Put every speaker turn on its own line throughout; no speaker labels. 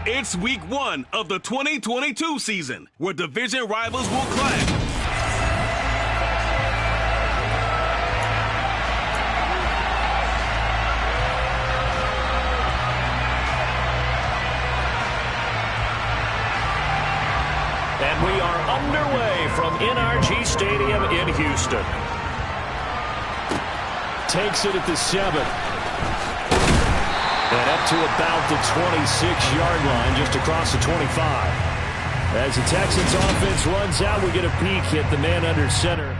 It's week 1 of the 2022 season, where division rivals will clash.
And we are underway from NRG Stadium in Houston. Takes it at the 7. And up to about the 26-yard line, just across the 25. As the Texans offense runs out, we get a peek at the man under center.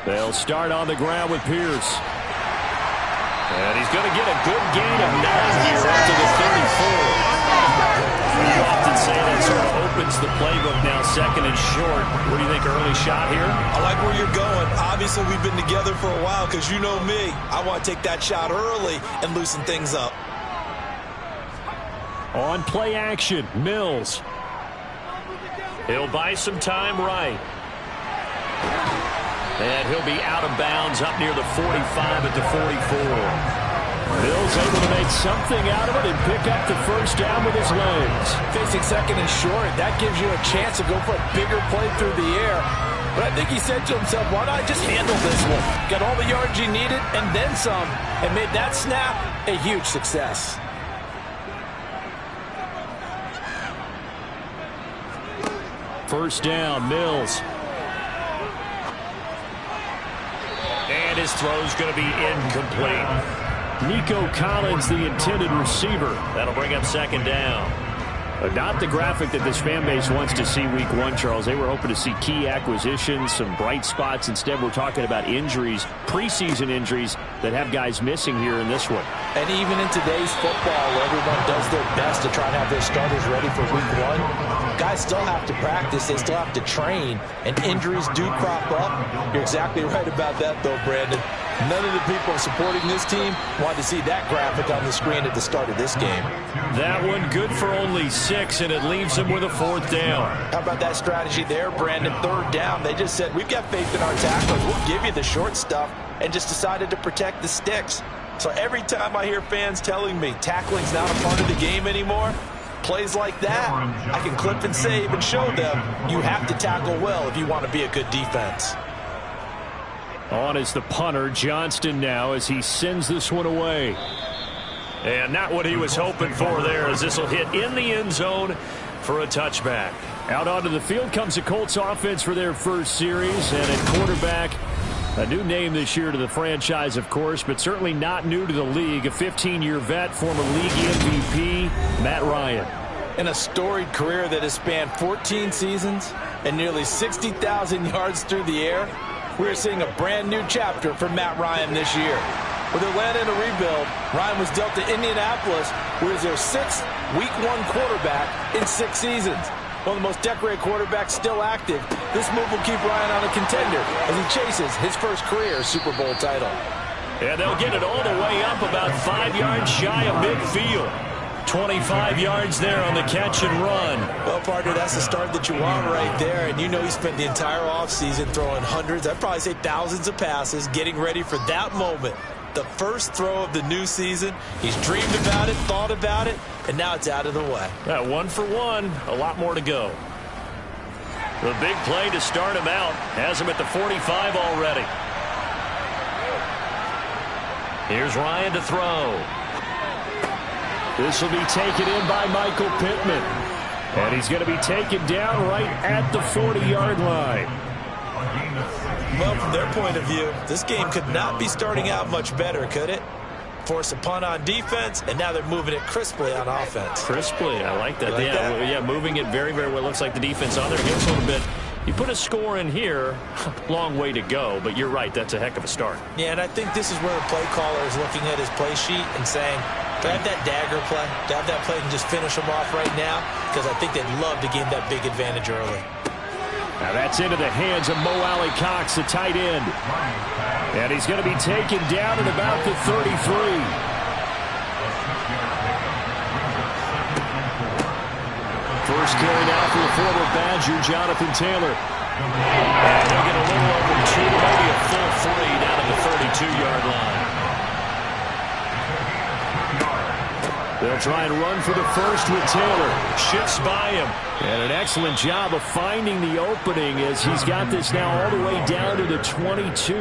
They'll start on the ground with Pierce. And he's going to get a good gain of 9 here up to the 34. You often say that sort of opens the playbook now, second and short. What do you think, early shot here?
I like where you're going. Obviously, we've been together for a while because you know me. I want to take that shot early and loosen things up.
On play action, Mills. He'll buy some time right. And he'll be out of bounds up near the 45 at the 44. Mills able to make something out of it and pick up the first down with his legs.
Facing second and short, that gives you a chance to go for a bigger play through the air. But I think he said to himself, why not just handle this one? Got all the yards you needed and then some, and made that snap a huge success.
First down, Mills. And his throw's going to be incomplete. Nico Collins, the intended receiver. That'll bring up second down. Not the graphic that this fan base wants to see week 1, Charles. They were hoping to see key acquisitions, some bright spots. Instead, we're talking about injuries, preseason injuries that have guys missing here in this one.
And even in today's football, where everyone does their best to try and have their starters ready for week 1, guys still have to practice. They still have to train, and injuries do crop up. You're exactly right about that, though, Brandon. None of the people supporting this team want to see that graphic on the screen at the start of this game.
That one good for only 6, and it leaves them with a 4th down.
How about that strategy there, Brandon? 3rd down. They just said, we've got faith in our tacklers. We'll give you the short stuff, and just decided to protect the sticks. So every time I hear fans telling me tackling's not a part of the game anymore, plays like that, I can clip and save and show them you have to tackle well if you want to be a good defense.
On is the punter, Johnston, now as he sends this one away. And not what he was hoping for there, as this will hit in the end zone for a touchback. Out onto the field comes the Colts offense for their first series. And at quarterback, a new name this year to the franchise, of course, but certainly not new to the league. A 15-year vet, former league MVP, Matt Ryan.
In a storied career that has spanned 14 seasons and nearly 60,000 yards through the air, we're seeing a brand new chapter for Matt Ryan this year. With Atlanta in a rebuild, Ryan was dealt to Indianapolis, who is their 6th Week 1 quarterback in 6 seasons. One of the most decorated quarterbacks still active, this move will keep Ryan on a contender as he chases his first career Super Bowl title.
And they'll get it all the way up about 5 yards shy of midfield. 25 yards there on the catch and run.
Well, partner, that's the start that you want right there. And you know he spent the entire offseason throwing hundreds, I'd probably say thousands of passes, getting ready for that moment. The first throw of the new season. He's dreamed about it, thought about it, and now it's out of the way.
1 for 1, a lot more to go. The big play to start him out has him at the 45 already. Here's Ryan to throw. This will be taken in by Michael Pittman. And he's going to be taken down right at the 40-yard line.
Well, from their point of view, this game could not be starting out much better, could it? Force a punt on defense, and now they're moving it crisply on offense.
Crisply, I like that.
Like that?
Yeah, moving it very, very well. Looks like the defense on there gets a little bit. You put a score in here, long way to go, but you're right, that's a heck of a start.
Yeah, and I think this is where the play caller is looking at his play sheet and saying, do I have that dagger play? Do I have that play and just finish them off right now? Because I think they'd love to gain that big advantage early.
Now that's into the hands of Mo Alley Cox, the tight end. And he's going to be taken down at about the 33. First carry now for the former Badger, Jonathan Taylor. And he'll get a little over 2, maybe a full 3 down at the 32-yard line. They'll try and run for the first with Taylor. Shifts by him. And an excellent job of finding the opening as he's got this now all the way down to the 22.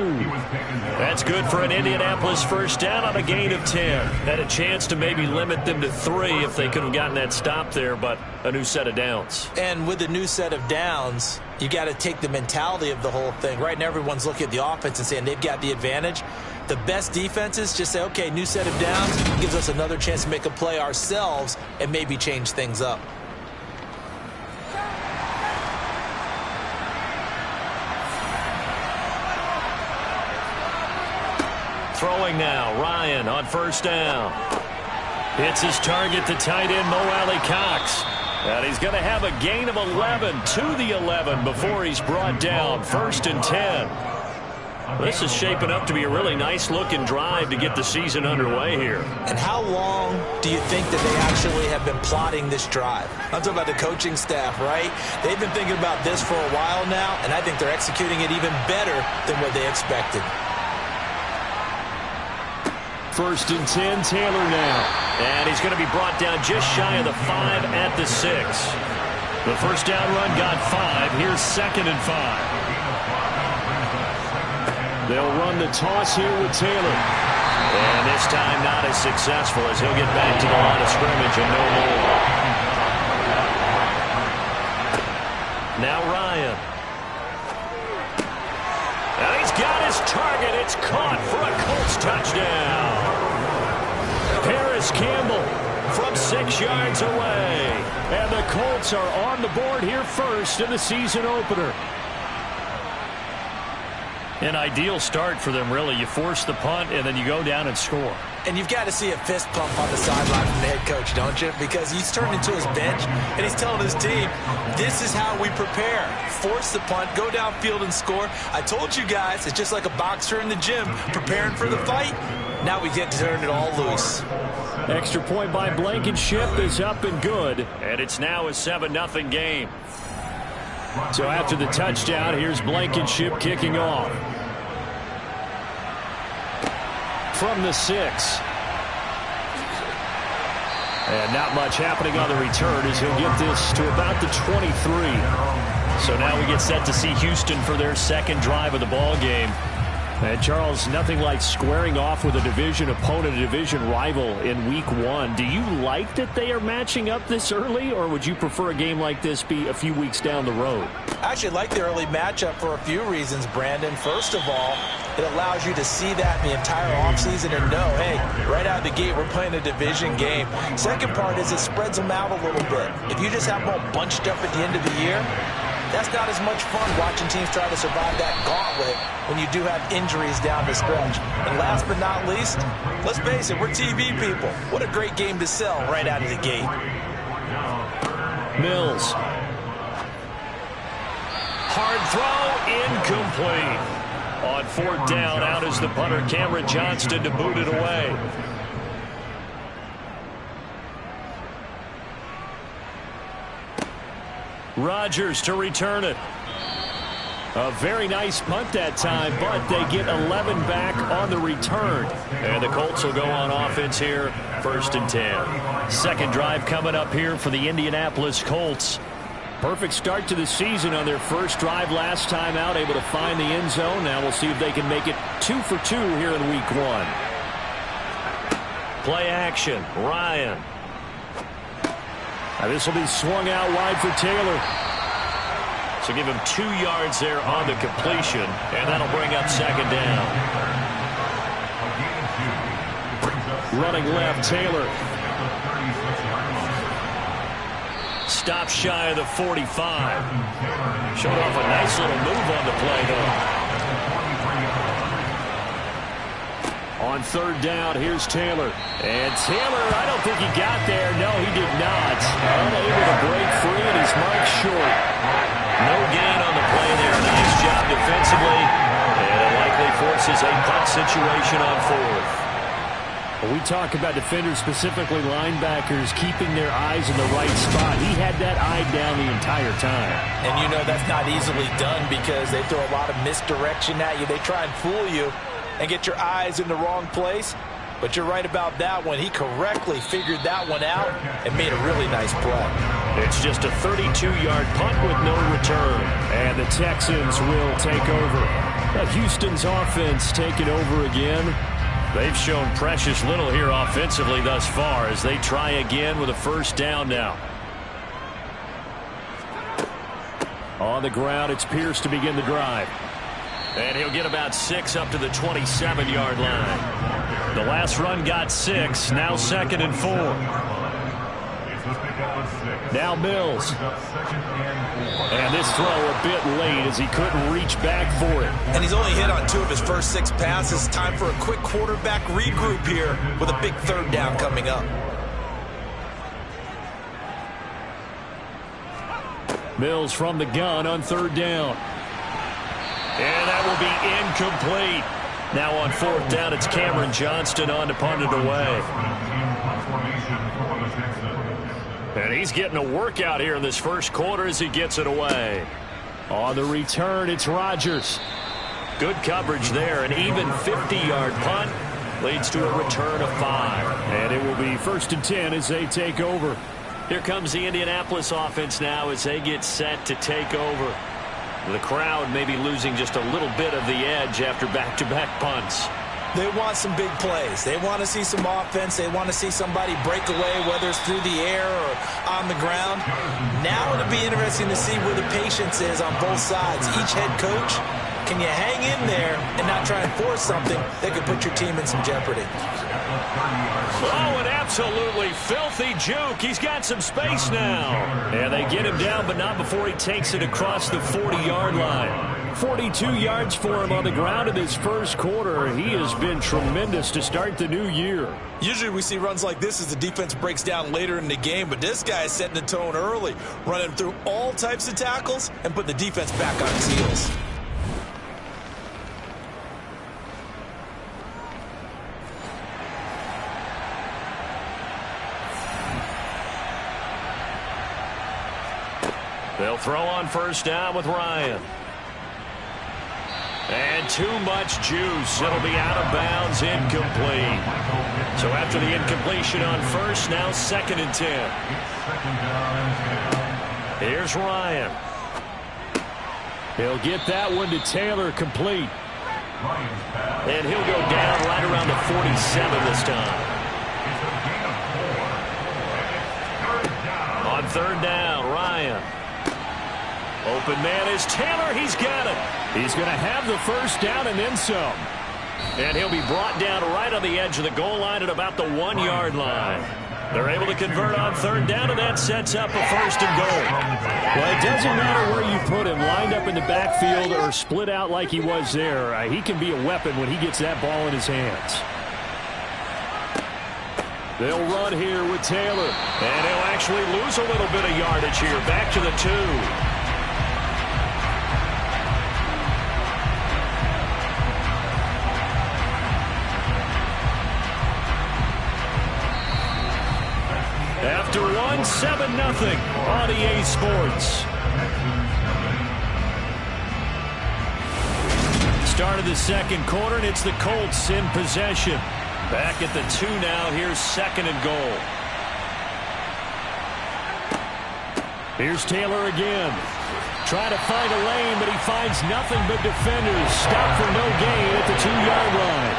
That's good for an Indianapolis first down on a gain of 10. Had a chance to maybe limit them to 3 if they could have gotten that stop there, but a new set of downs.
And with a new set of downs, you got to take the mentality of the whole thing. Right now, everyone's looking at the offense and saying they've got the advantage. The best defenses just say, okay, new set of downs gives us another chance to make a play ourselves and maybe change things up.
Throwing now, Ryan on first down. Hits his target, the tight end, Mo Alley-Cox. And he's going to have a gain of 11 to the 11 before he's brought down. 1st and 10. This is shaping up to be a really nice-looking drive to get the season underway here.
And how long do you think that they actually have been plotting this drive? I'm talking about the coaching staff, right? They've been thinking about this for a while now, and I think they're executing it even better than what they expected.
1st and 10, Taylor now. And he's going to be brought down just shy of the 5 at the 6. The first down run got 5. Here's 2nd and 5. They'll run the toss here with Taylor. And this time not as successful as he'll get back to the line of scrimmage and no more. Now Ryan. And he's got his target. It's caught for a Colts touchdown. Paris Campbell from 6 yards away. And the Colts are on the board here first in the season opener. An ideal start for them, really. You force the punt, and then you go down and score. And you've got to see a fist pump on the sideline from the head coach, don't you? Because he's turned into his bench, and he's telling his team, this is how we prepare. Force the punt, go downfield and score. I told you guys, it's just like a boxer in the gym preparing for the fight. Now we get to turn it all loose. Extra point by Blankenship is up and good. And it's now a 7-0 game. So after the touchdown, here's Blankenship kicking off. From the 6. And not much happening on the return as he'll get this to about the 23. So now we get set to see Houston for their second drive of the ball game. And Charles, nothing like squaring off with a division opponent, a division rival in week 1. Do you like that they are matching up this early, or would you prefer a game like this be a few weeks down the road? I actually like the early matchup for a few reasons, Brandon. First of all, it allows you to see that the entire offseason and know, hey, right out of the gate, we're playing a division game. Second part is it spreads them out a little bit. If you just have them all bunched up at the end of the year, that's not as much fun watching teams try to survive that gauntlet when you do have injuries down the stretch. And last but not least, let's face it, we're TV people. What a great game to sell right out of the gate. Mills. Hard throw, incomplete. On 4th down, out is the punter, Cameron Johnston, to boot it away. Rodgers to return it. A very nice punt that time, but they get 11 back on the return. And the Colts will go on offense here, 1st and 10. Second drive coming up here for the Indianapolis Colts. Perfect start to the season on their first drive last time out, able to find the end zone. Now we'll see if they can make it 2 for 2 here in week 1. Play action, Ryan. Now this will be swung out wide for Taylor. So give him 2 yards there on the completion, and that'll bring up 2nd down. Running left, Taylor. Stop shy of the 45. Showed off a nice little move on the play, though. On 3rd down, here's Taylor. And Taylor, I don't think he got there. No, he did not. Unable to break free, and he's marked short. No gain on the play there. Nice job defensively. And it likely forces a punt situation on 4th. When we talk about defenders, specifically linebackers, keeping their eyes in the right spot, he had that eye down the entire time.
And you know that's not easily done because they throw a lot of misdirection at you. They try and fool you and get your eyes in the wrong place. But you're right about that one. He correctly figured that one out and made a really nice play.
It's just a 32-yard punt with no return. And the Texans will take over. Houston's offense taking over again. They've shown precious little here offensively thus far as they try again with a first down now. On the ground, it's Pierce to begin the drive. And he'll get about 6 up to the 27-yard line. The last run got 6, now 2nd and 4. Now Mills. And this throw a bit late as he couldn't reach back for it.
And he's only hit on 2 of his first 6 passes. Time for a quick quarterback regroup here with a big 3rd down coming up.
Mills from the gun on 3rd down. And that will be incomplete. Now on 4th down, it's Cameron Johnston on to punt it away. And he's getting a workout here in this first quarter as he gets it away. On the return, it's Rodgers. Good coverage there. An even 50-yard punt leads to a return of 5. And it will be 1st and 10 as they take over. Here comes the Indianapolis offense now as they get set to take over. The crowd may be losing just a little bit of the edge after back-to-back punts.
They want some big plays. They want to see some offense. They want to see somebody break away, whether it's through the air or on the ground. Now it'll be interesting to see where the patience is on both sides. Each head coach, can you hang in there and not try and force something that could put your team in some jeopardy?
Oh, an absolutely filthy juke. He's got some space now. And they get him down, but not before he takes it across the 40-yard line. 42 yards for him on the ground in his first quarter. He has been tremendous to start the new year.
Usually we see runs like this as the defense breaks down later in the game, but this guy is setting the tone early, running through all types of tackles and put the defense back on its heels.
They'll throw on 1st down with Ryan. And too much juice. It'll be out of bounds, incomplete. So after the incompletion on 1st, now 2nd and 10. Here's Ryan. He'll get that one to Taylor, complete. And he'll go down right around the 47 this time. On 3rd down, Ryan. Open man is Taylor. He's got it. He's going to have the 1st down and then some. And he'll be brought down right on the edge of the goal line at about the 1-yard line. They're able to convert on 3rd down, and that sets up a 1st and goal. Well, it doesn't matter where you put him, lined up in the backfield or split out like he was there. He can be a weapon when he gets that ball in his hands. They'll run here with Taylor. And he'll actually lose a little bit of yardage here. Back to the 2. After 7-0 on EA Sports. Start of the 2nd quarter, and it's the Colts in possession. Back at the 2 now. Here's 2nd and goal. Here's Taylor again. Trying to find a lane, but he finds nothing but defenders. Stop for no gain at the 2-yard line.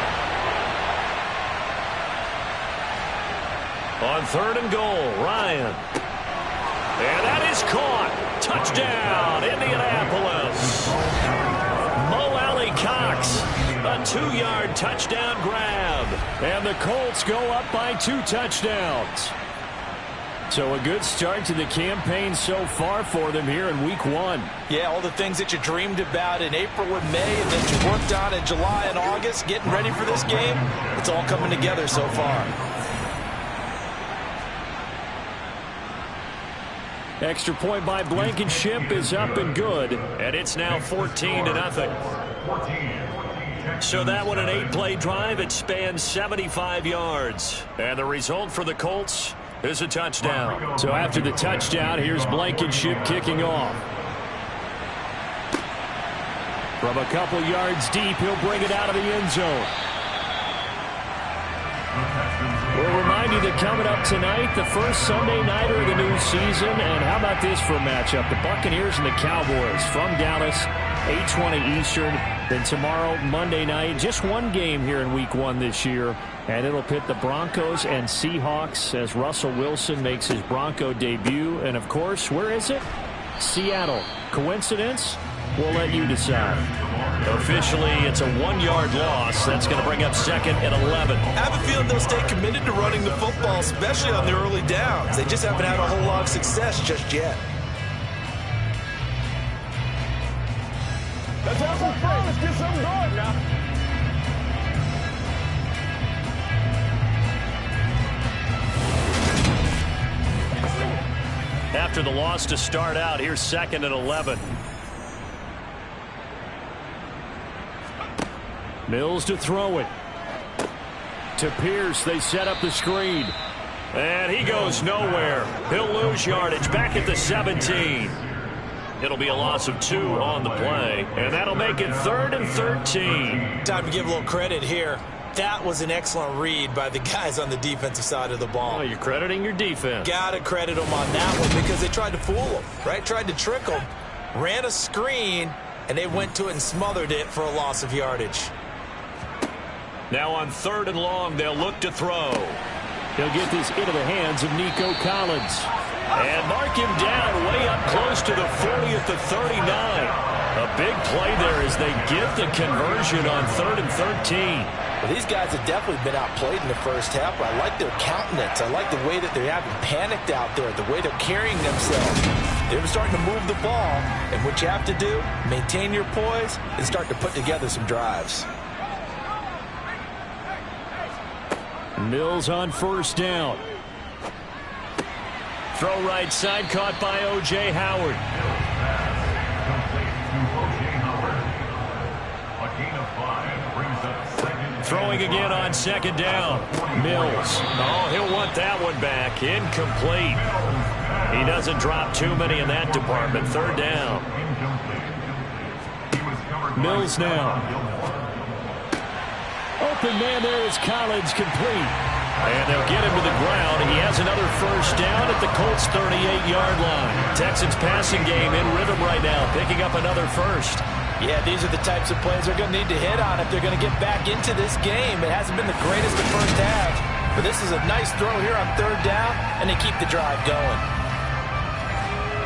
On 3rd and goal, Ryan. And that is caught. Touchdown, Indianapolis. Mo Alley Cox, a 2-yard touchdown grab. And the Colts go up by 2 touchdowns. So a good start to the campaign so far for them here in Week 1.
Yeah, all the things that you dreamed about in April and May and that you worked on in July and August, getting ready for this game, it's all coming together so far.
Extra point by Blankenship is up and good, and it's now 14-0. So that one, an 8-play drive. It spans 75 yards. And the result for the Colts is a touchdown. So after the touchdown, here's Blankenship kicking off. From a couple yards deep, he'll bring it out of the end zone. We'll remind you that coming up tonight, the first Sunday nighter of the new season. And how about this for a matchup? The Buccaneers and the Cowboys from Dallas, 8:20 Eastern. Then tomorrow, Monday night, just one game here in Week 1 this year. And it'll pit the Broncos and Seahawks as Russell Wilson makes his Bronco debut. And, of course, where is it? Seattle. Coincidence? We'll let you decide. Officially, it's a 1-yard loss. That's going to bring up 2nd and 11.
I have a feeling they'll stay committed to running the football, especially on the early downs. They just haven't had a whole lot of success just yet.
Let's have some fun. Let's get something going now.
After the loss to start out, here's 2nd and 11. Mills to throw it. To Pierce, they set up the screen. And he goes nowhere. He'll lose yardage back at the 17. It'll be a loss of 2 on the play. And that'll make it 3rd and 13.
Time to give a little credit here. That was an excellent read by the guys on the defensive side of the ball.
Oh, you're crediting your defense.
Got to credit them on that one because they tried to fool them, right? Tried to trick them. Ran a screen, and they went to it and smothered it for a loss of yardage.
Now on 3rd and long, they'll look to throw. He'll get this into the hands of Nico Collins. And mark him down way up close to the 40 at the 39. A big play there as they get the conversion on 3rd and 13.
Well, these guys have definitely been outplayed in the first half, but I like their countenance. I like the way that they haven't panicked out there, the way they're carrying themselves. They're starting to move the ball, and what you have to do, maintain your poise and start to put together some drives.
Mills on 1st down. Throw right side, caught by O.J. Howard. Throwing again on 2nd down. Mills. Oh, he'll want that one back. Incomplete. He doesn't drop too many in that department. 3rd down. Mills now. Open man there is Collins, complete. And they'll get him to the ground. He has another 1st down at the Colts' 38-yard line. Texans passing game in rhythm right now, picking up another 1st.
Yeah, these are the types of plays they're going to need to hit on if they're going to get back into this game. It hasn't been the greatest of first halves, but this is a nice throw here on 3rd down, and they keep the drive going.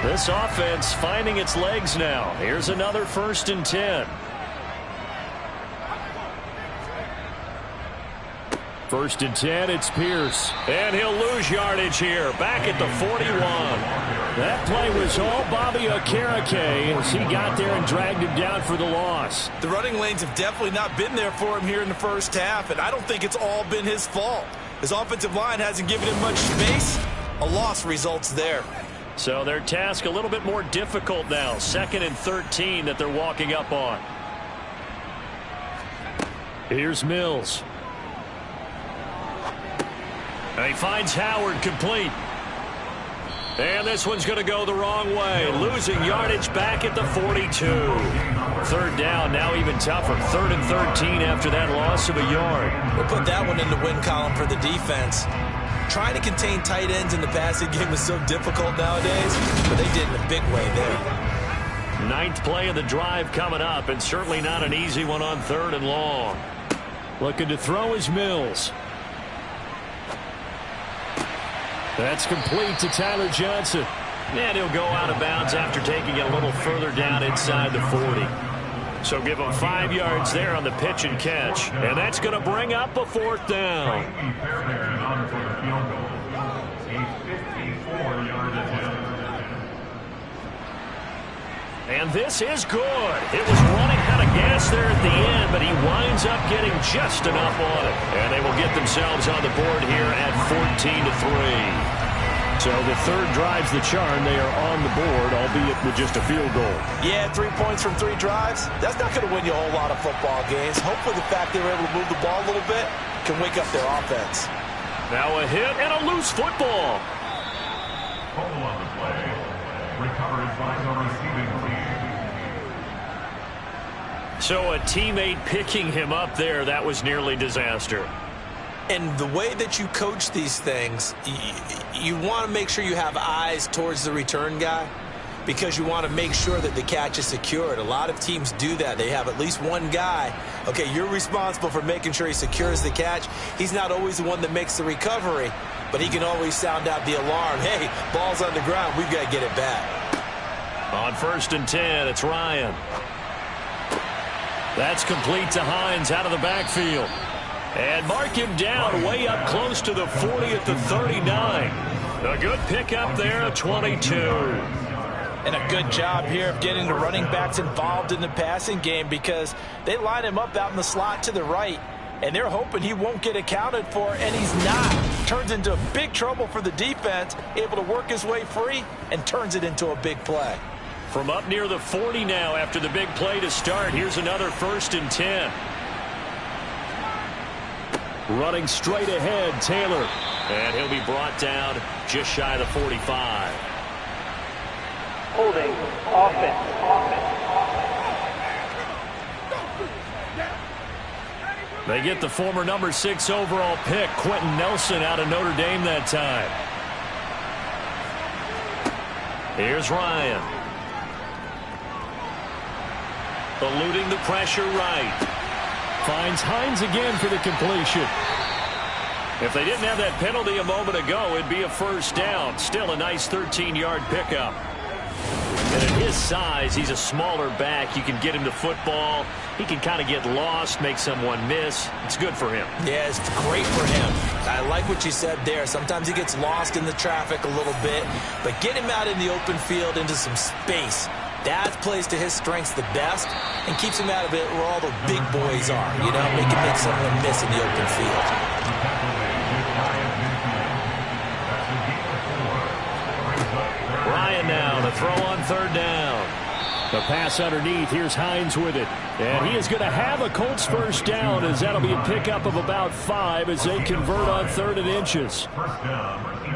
This offense finding its legs now. Here's another 1st and 10. 1st and 10, it's Pierce. And he'll lose yardage here, back at the 41. That play was all Bobby Okereke as he got there and dragged him down for the loss.
The running lanes have definitely not been there for him here in the first half, and I don't think it's all been his fault. His offensive line hasn't given him much space. A loss results there.
So their task a little bit more difficult now. 2nd and 13 that they're walking up on. Here's Mills. He finds Howard, complete. And this one's going to go the wrong way. Losing yardage back at the 42. 3rd down, now even tougher. 3rd and 13 after that loss of a yard.
We'll put that one in the win column for the defense. Trying to contain tight ends in the passing game is so difficult nowadays, but they did in a big way there.
9th play of the drive coming up, and certainly not an easy one on 3rd and long. Looking to throw is Mills. That's complete to Tyler Johnson. And he'll go out of bounds after taking it a little further down inside the 40. So give him 5 yards there on the pitch and catch. And that's going to bring up a 4th down. And this is good. It was running out of gas there at the end, but he winds up getting just enough on it. And they will get themselves on the board here at 14-3. So the third drives the charm. They are on the board, albeit with just a field goal.
Yeah, 3 points from 3 drives. That's not going to win you a whole lot of football games. Hopefully the fact they were able to move the ball a little bit can wake up their offense.
Now a hit and a loose football.
Fumble on the play. Recovered by the receiving team.
So a teammate picking him up there, that was nearly disaster.
And the way that you coach these things, you want to make sure you have eyes towards the return guy because you want to make sure that the catch is secured. A lot of teams do that. They have at least one guy. Okay, you're responsible for making sure he secures the catch. He's not always the one that makes the recovery, but he can always sound out the alarm. Hey, ball's on the ground. We've got to get it back.
On 1st and 10, it's Ryan. That's complete to Hines out of the backfield. And mark him down way up close to the 40 at the 39. A good pickup there at 22.
And a good job here of getting the running backs involved in the passing game because they line him up out in the slot to the right, and they're hoping he won't get accounted for, and he's not. Turns into big trouble for the defense, able to work his way free, and turns it into a big play.
From up near the 40 now after the big play to start, here's another 1st and 10. Running straight ahead, Taylor. And he'll be brought down just shy of the 45.
Holding. Offense.
They get the former number 6 overall pick, Quentin Nelson, out of Notre Dame that time. Here's Ryan. Eluding the pressure right. Finds Hines again for the completion. If they didn't have that penalty a moment ago, it'd be a 1st down. Still a nice 13-yard pickup. And at his size, he's a smaller back. You can get him the football. He can kind of get lost, make someone miss. It's good for him.
Yeah, it's great for him. I like what you said there. Sometimes he gets lost in the traffic a little bit, but get him out in the open field into some space. That plays to his strengths the best and keeps him out of it where all the big boys are, you know, make someone miss in the open field.
Ryan now to throw on 3rd down. The pass underneath. Here's Hines with it. And he is going to have a Colts 1st down as that'll be a pickup of about 5 as they convert on 3rd and inches.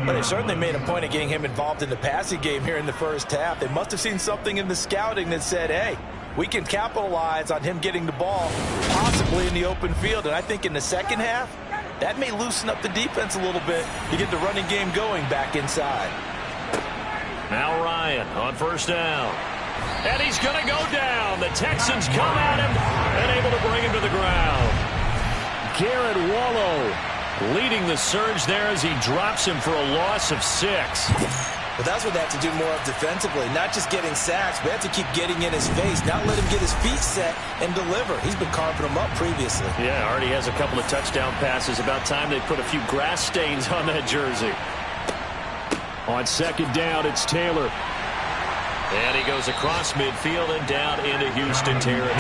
But they certainly made a point of getting him involved in the passing game here in the 1st half. They must have seen something in the scouting that said, hey, we can capitalize on him getting the ball, possibly in the open field. And I think in the 2nd half, that may loosen up the defense a little bit to get the running game going back inside.
Now Ryan on 1st down. And he's going to go down. The Texans come at him and able to bring him to the ground. Garrett Wallow leading the surge there as he drops him for a loss of 6.
But that's what they have to do more of defensively, not just getting sacks, but they have to keep getting in his face, not let him get his feet set and deliver. He's been carving them up previously.
Yeah, already has a couple of touchdown passes. About time they put a few grass stains on that jersey. On 2nd down, it's Taylor. And he goes across midfield and down into Houston territory.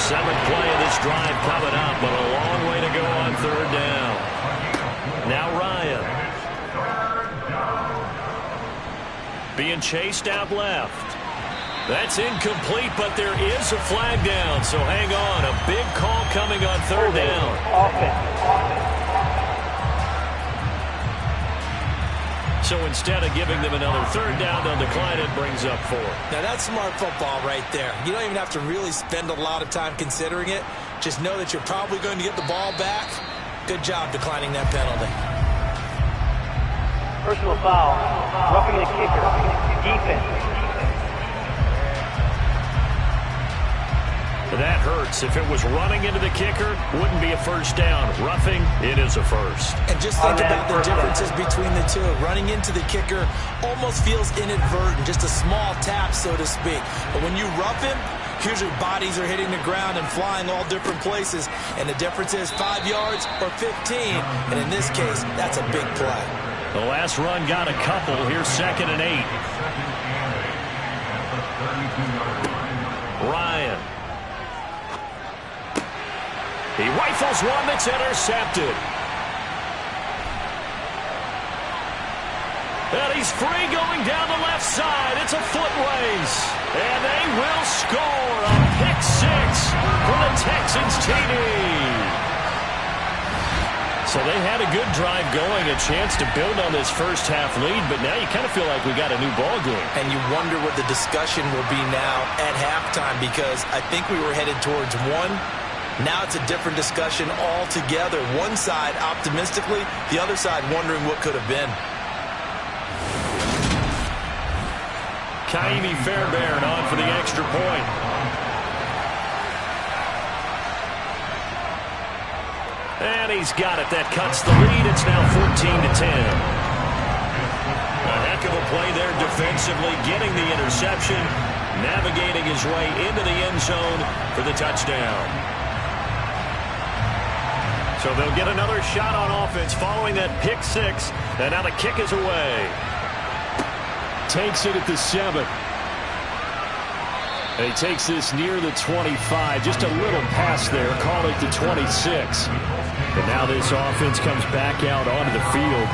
7th play of this drive coming up, but a long way to go on 3rd down. Now Ryan. Being chased out left. That's incomplete, but there is a flag down, so hang on. A big call coming on 3rd down.
Offense.
So instead of giving them another 3rd down, they'll decline it, brings up 4.
Now that's smart football right there. You don't even have to really spend a lot of time considering it. Just know that you're probably going to get the ball back. Good job declining that penalty.
Personal foul. Roughing the kicker. Defense.
That hurts. If it was running into the kicker, wouldn't be a 1st down. Roughing, it is a 1st.
And just think about the differences between the two. Running into the kicker almost feels inadvertent, just a small tap, so to speak. But when you rough him, usually bodies are hitting the ground and flying all different places. And the difference is 5 yards or 15. And in this case, that's a big play.
The last run got a couple. Here's 2nd and 8. Ryan. He rifles one that's intercepted. And he's free going down the left side. It's a foot race. And they will score a pick six for the Texans TD. So they had a good drive going, a chance to build on this first half lead, but now you kind of feel like we got a new ball game.
And you wonder what the discussion will be now at halftime, because I think we were headed towards one. Now it's a different discussion altogether. One side optimistically, the other side wondering what could have been.
Kaimi Fairbairn on for the extra point. And he's got it. That cuts the lead. It's now 14-10. A heck of a play there defensively, getting the interception, navigating his way into the end zone for the touchdown. So they'll get another shot on offense following that pick six. And now the kick is away. Takes it at the 7. And he takes this near the 25. Just a little pass there. Call it the 26. But now this offense comes back out onto the field.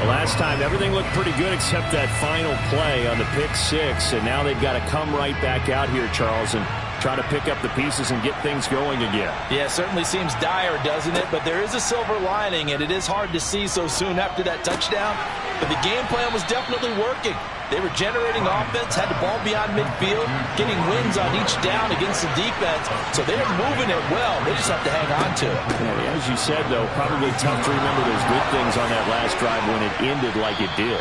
The last time, everything looked pretty good except that final play on the pick six. And now they've got to come right back out here, Charles, and try to pick up the pieces and get things going again.
Yeah, it certainly seems dire, doesn't it? But there is a silver lining, and it is hard to see so soon after that touchdown. But the game plan was definitely working. They were generating offense, had the ball beyond midfield, getting wins on each down against the defense. So they're moving it well. They just have to hang on to it.
Yeah, as you said, though, probably tough to remember those good things on that last drive when it ended like it did.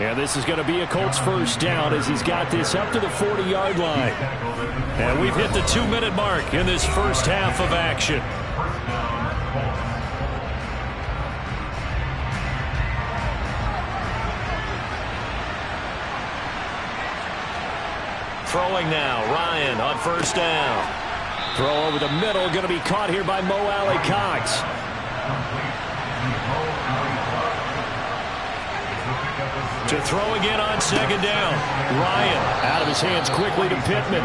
And this is going to be a Colts first down as he's got this up to the 40-yard line. And we've hit the 2-minute mark in this first half of action. Throwing now, Ryan on first down. Throw over the middle, going to be caught here by Mo Alley-Cox. To throw again on second down. Ryan out of his hands quickly to Pittman.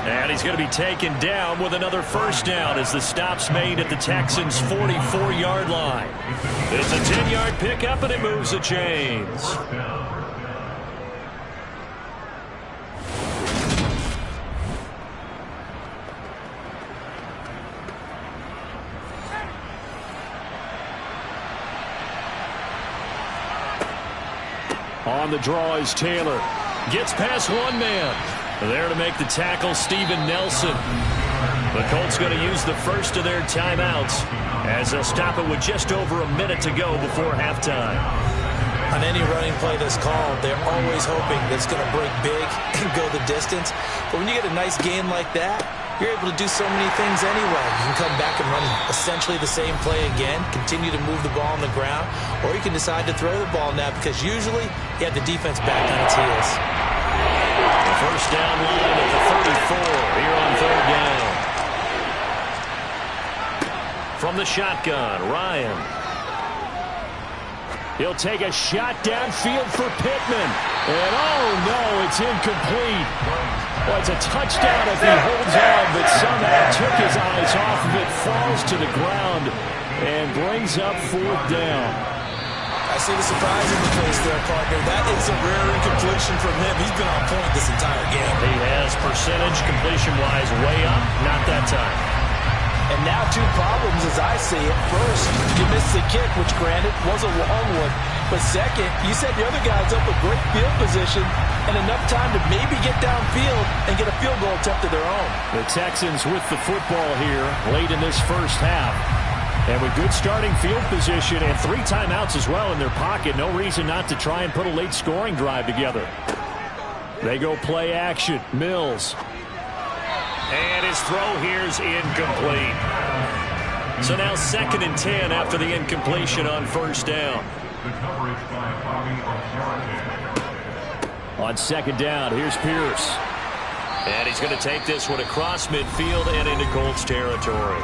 And he's going to be taken down with another first down as the stop's made at the Texans' 44-yard line. It's a 10-yard pickup, and it moves the chains. On the draw is Taylor. Gets past one man. There to make the tackle, Steven Nelson. The Colts going to use the first of their timeouts as they'll stop it with just over a minute to go before halftime.
On any running play that's called, they're always hoping that it's going to break big and go the distance. But when you get a nice gain like that, you're able to do so many things anyway. You can come back and run essentially the same play again, continue to move the ball on the ground, or you can decide to throw the ball now because usually you have the defense back on its heels.
The first down line at the 34 here on third down. From the shotgun, Ryan. He'll take a shot downfield for Pittman. And oh no, it's incomplete. Well, it's a touchdown if he holds on, but somehow took his eyes off of it, falls to the ground, and brings up fourth down.
I see the surprise in the face there, partner. That is a rare incompletion from him. He's been on point this entire game.
He has percentage completion-wise way up, not that time.
And now two problems as I see it. First, you missed the kick, which granted was a long one. But second, you set the other guys up with great field position and enough time to maybe get downfield and get a field goal attempt of their own.
The Texans with the football here late in this first half. And with good starting field position and 3 timeouts as well in their pocket, no reason not to try and put a late scoring drive together. They go play action. Mills. And his throw here's incomplete. So now 2nd and 10 after the incompletion on first down. On second down, here's Pierce. And he's going to take this one across midfield and into Colts territory.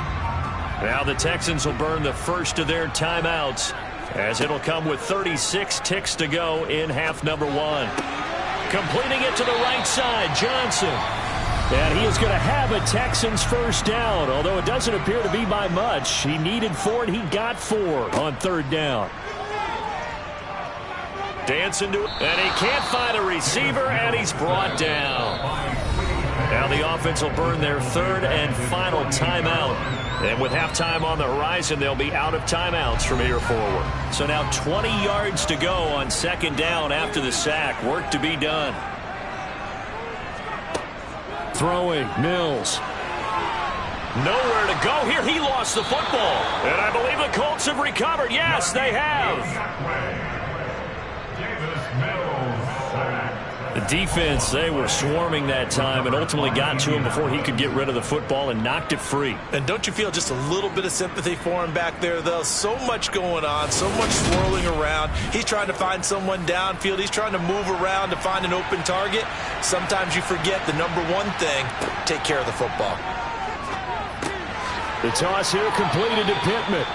Now the Texans will burn the first of their timeouts as it'll come with 36 ticks to go in half number 1. Completing it to the right side, Johnson. And he is going to have a Texans first down, although it doesn't appear to be by much. He needed 4, and he got 4 on third down. Dancing to it, and he can't find a receiver, and he's brought down. Now the offense will burn their third and final timeout. And with halftime on the horizon, they'll be out of timeouts from here forward. So now 20 yards to go on second down after the sack. Work to be done. Throwing, Mills. Nowhere to go here. He lost the football. And I believe the Colts have recovered. Yes, they have. The defense, they were swarming that time and ultimately got to him before he could get rid of the football and knocked it free.
And don't you feel just a little bit of sympathy for him back there, though? So much going on, so much swirling around. He's trying to find someone downfield. He's trying to move around to find an open target. Sometimes you forget the number one thing, take care of the football.
The toss here completed to Pittman.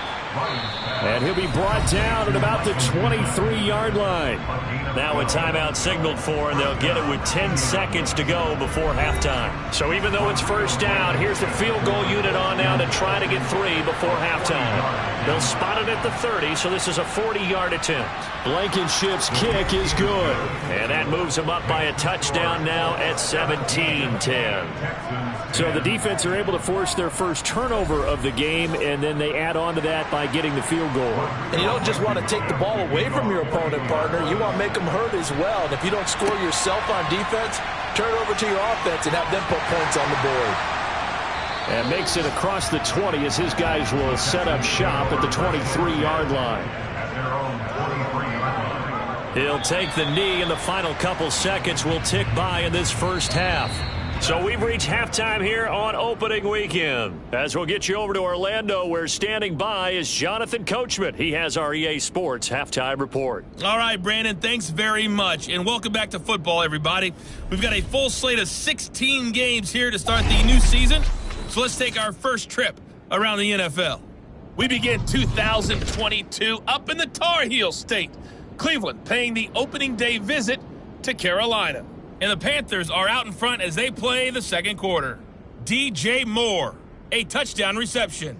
And he'll be brought down at about the 23-yard line. Now a timeout signaled for, and they'll get it with 10 seconds to go before halftime. So even though it's first down, here's the field goal unit on now to try to get 3 before halftime. They'll spot it at the 30, so this is a 40-yard attempt. Blankenship's kick is good. And that moves them up by a touchdown now at 17-10. So the defense are able to force their first turnover of the game, and then they add on to that by getting the field goal.
And you don't just want to take the ball away from your opponent, partner. You want to make them hurt as well. And if you don't score yourself on defense, turn it over to your offense and have them put points on the board.
And makes it across the 20 as his guys will set up shop at the 23-yard line. He'll take the knee, and the final couple seconds will tick by in this first half. So we've reached halftime here on opening weekend. As we'll get you over to Orlando, where standing by is Jonathan Coachman. He has our EA Sports halftime report.
All right, Brandon, thanks very much. And welcome back to football, everybody. We've got a full slate of 16 games here to start the new season. So let's take our first trip around the NFL. We begin 2022 up in the Tar Heel State. Cleveland paying the opening day visit to Carolina. And the Panthers are out in front as they play the second quarter. DJ Moore, a touchdown reception.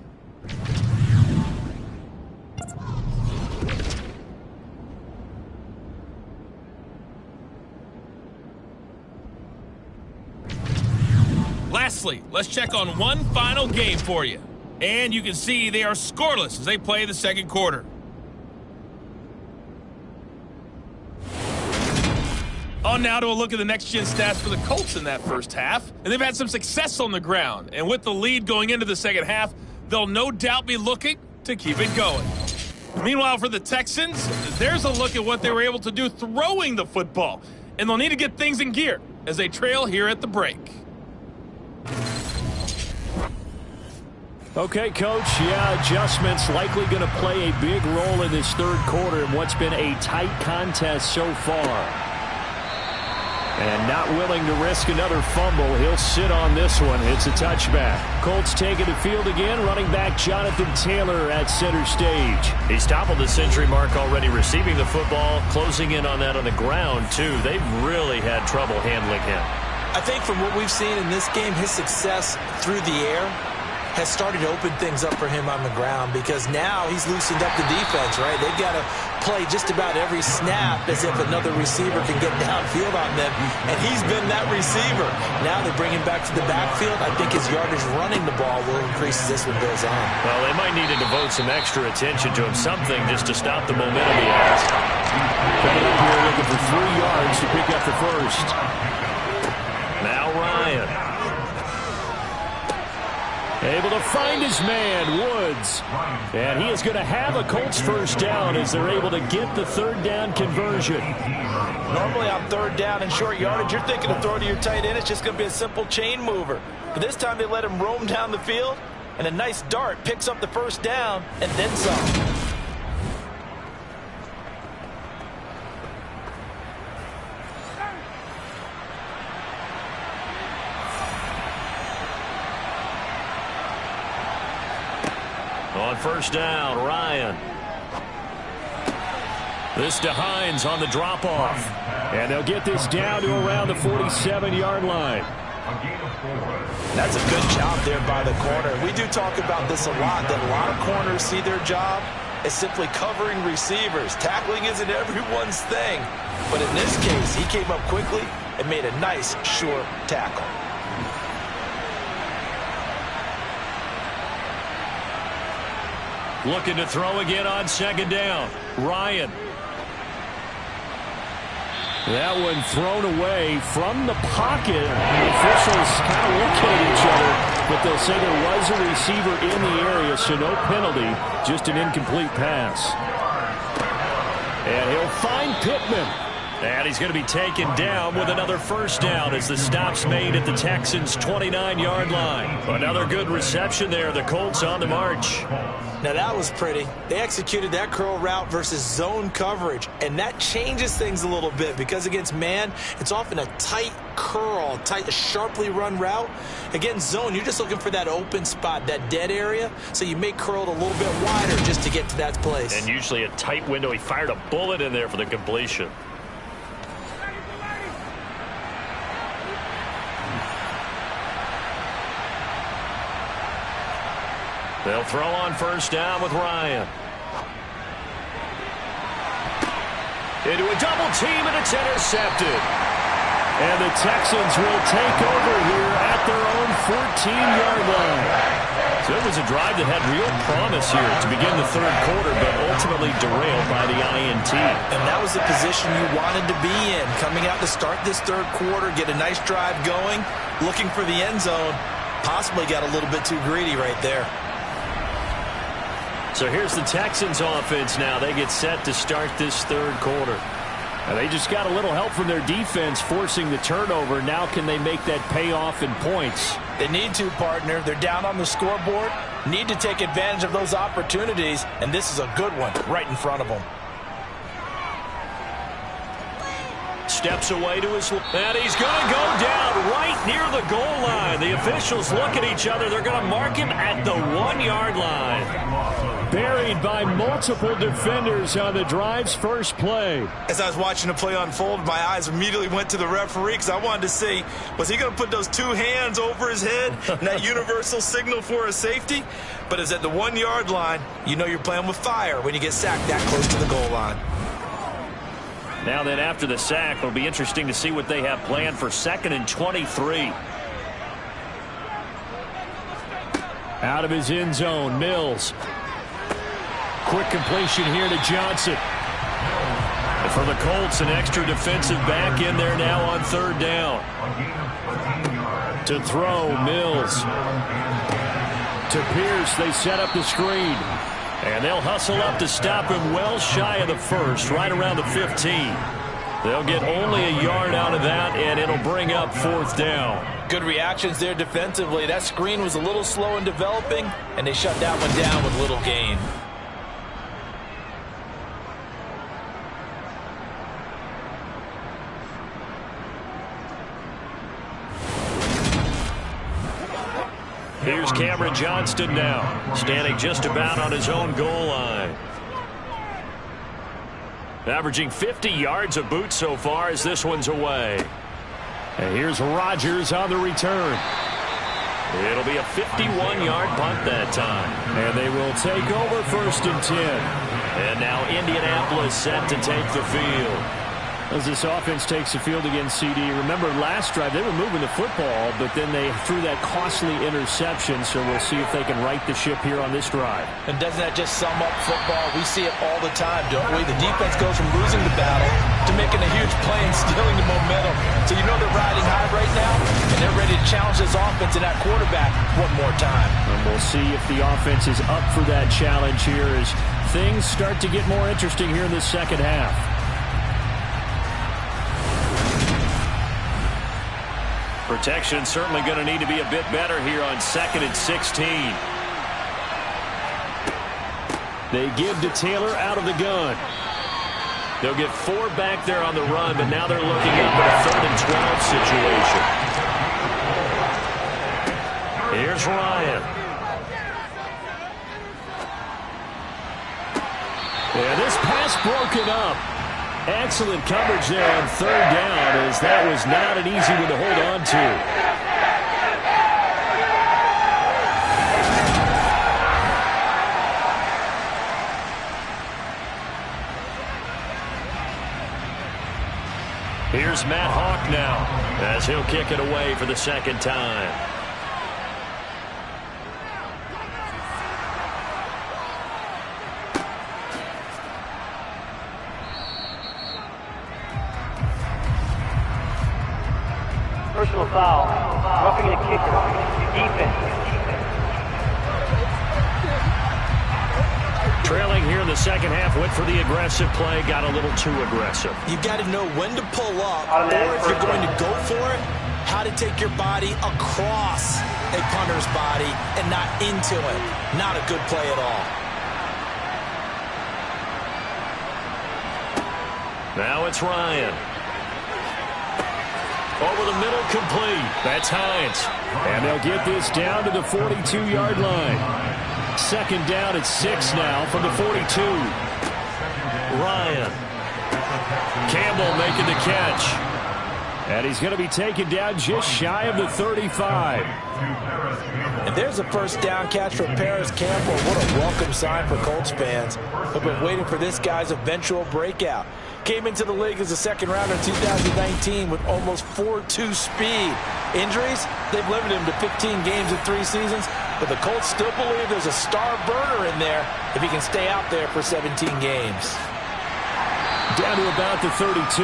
Lastly, let's check on one final game for you. And you can see they are scoreless as they play the second quarter. On now to a look at the next-gen stats for the Colts in that first half. And they've had some success on the ground. And with the lead going into the second half, they'll no doubt be looking to keep it going. Meanwhile, for the Texans, there's a look at what they were able to do throwing the football. And they'll need to get things in gear as they trail here at the break.
Okay, Coach, yeah, adjustments likely going to play a big role in this third quarter in what's been a tight contest so far. And not willing to risk another fumble. He'll sit on this one. It's a touchback. Colts taking the field again. Running back Jonathan Taylor at center stage. He's toppled the century mark already receiving the football. Closing in on that on the ground, too. They've really had trouble handling him.
I think from what we've seen in this game, his success through the air has started to open things up for him on the ground, because now he's loosened up the defense, right? They've got to play just about every snap as if another receiver can get downfield on them, and he's been that receiver. Now they bring him back to the backfield. I think his yardage running the ball will increase as this one goes on.
Well, they might need to devote some extra attention to him, something just to stop the momentum he has. Coming up here looking for 3 yards to pick up the first. Now Ryan. Able to find his man, Woods. And he is going to have a Colts first down as they're able to get the third down conversion.
Normally on third down and short yardage, you're thinking of throwing to your tight end. It's just going to be a simple chain mover. But this time they let him roam down the field, and a nice dart picks up the first down and then some.
On first down, Ryan. This to Hines on the drop-off. And they'll get this down to around the 47-yard line.
That's a good job there by the corner. We do talk about this a lot, that a lot of corners see their job is simply covering receivers. Tackling isn't everyone's thing. But in this case, he came up quickly and made a nice, short tackle.
Looking to throw again on second down. Ryan. That one thrown away from the pocket. The officials kind of look at each other, but they'll say there was a receiver in the area, so no penalty, just an incomplete pass. And he'll find Pittman. And he's going to be taken down with another first down as the stop's made at the Texans' 29-yard line. Another good reception there. The Colts on the march.
Now that was pretty. They executed that curl route versus zone coverage, and that changes things a little bit because against man, it's often a tight curl, tight, sharply run route. Against zone, you're just looking for that open spot, that dead area, so you may curl it a little bit wider just to get to that place.
And usually a tight window. He fired a bullet in there for the completion. They'll throw on first down with Ryan. Into a double team, and it's intercepted. And the Texans will take over here at their own 14-yard line. So it was a drive that had real promise here to begin the third quarter, but ultimately derailed by the INT.
And that was the position you wanted to be in. Coming out to start this third quarter, get a nice drive going, looking for the end zone. Possibly got a little bit too greedy right there.
So here's the Texans offense now. They get set to start this third quarter. And they just got a little help from their defense forcing the turnover. Now can they make that pay off in points?
They need to, partner. They're down on the scoreboard. Need to take advantage of those opportunities. And this is a good one right in front of them.
Steps away to his left. And he's going to go down right near the goal line. The officials look at each other. They're going to mark him at the 1-yard line. Buried by multiple defenders on the drive's first play.
As I was watching the play unfold, my eyes immediately went to the referee because I wanted to see, was he going to put those two hands over his head and that universal signal for a safety? But it's at the 1-yard line. You know you're playing with fire when you get sacked that close to the goal line.
Now then, after the sack, it'll be interesting to see what they have planned for 2nd and 23. Out of his end zone, Mills. Quick completion here to Johnson. And for the Colts, an extra defensive back in there now on third down. To throw, Mills. To Pierce, they set up the screen. And they'll hustle up to stop him well shy of the first, right around the 15. They'll get only a yard out of that, and it'll bring up fourth down.
Good reactions there defensively. That screen was a little slow in developing, and they shut that one down with little gain.
Here's Cameron Johnston now, standing just about on his own goal line. Averaging 50 yards a boot so far as this one's away. And here's Rodgers on the return. It'll be a 51-yard punt that time. And they will take over 1st and 10. And now Indianapolis set to take the field. As this offense takes the field against CD, remember last drive they were moving the football, but then they threw that costly interception, so we'll see if they can right the ship here on this drive.
And doesn't that just sum up football? We see it all the time, don't we? The defense goes from losing the battle to making a huge play and stealing the momentum. So you know they're riding high right now, and they're ready to challenge this offense and that quarterback one more time.
And we'll see if the offense is up for that challenge here as things start to get more interesting here in the second half. Protection certainly going to need to be a bit better here on 2nd and 16. They give to Taylor out of the gun. They'll get 4 back there on the run, but now they're looking up at a 3rd and 12 situation. Here's Ryan. And this pass broken up. Excellent coverage there on 3rd down, as that was not an easy one to hold on to. Here's Matt Hawk now as he'll kick it away for the second time.
Personal foul. Roughing the kicker. Defense.
Trailing here in the second half, went for the aggressive play, got a little too aggressive.
You've got to know when to pull up, or if you're going to go for it, how to take your body across a punter's body and not into it. Not a good play at all.
Now it's Ryan. Over the middle, complete. That's Hines. And they'll get this down to the 42-yard line. Second down at 6 now from the 42. Ryan. Campbell making the catch. And he's going to be taken down just shy of the 35.
And there's a first down catch for Paris Campbell. What a welcome sign for Colts fans. We've been waiting for this guy's eventual breakout. Came into the league as a second rounder in 2019 with almost 4.2 speed. Injuries? They've limited him to 15 games in 3 seasons. But the Colts still believe there's a star burner in there if he can stay out there for 17 games.
Down to about the 32.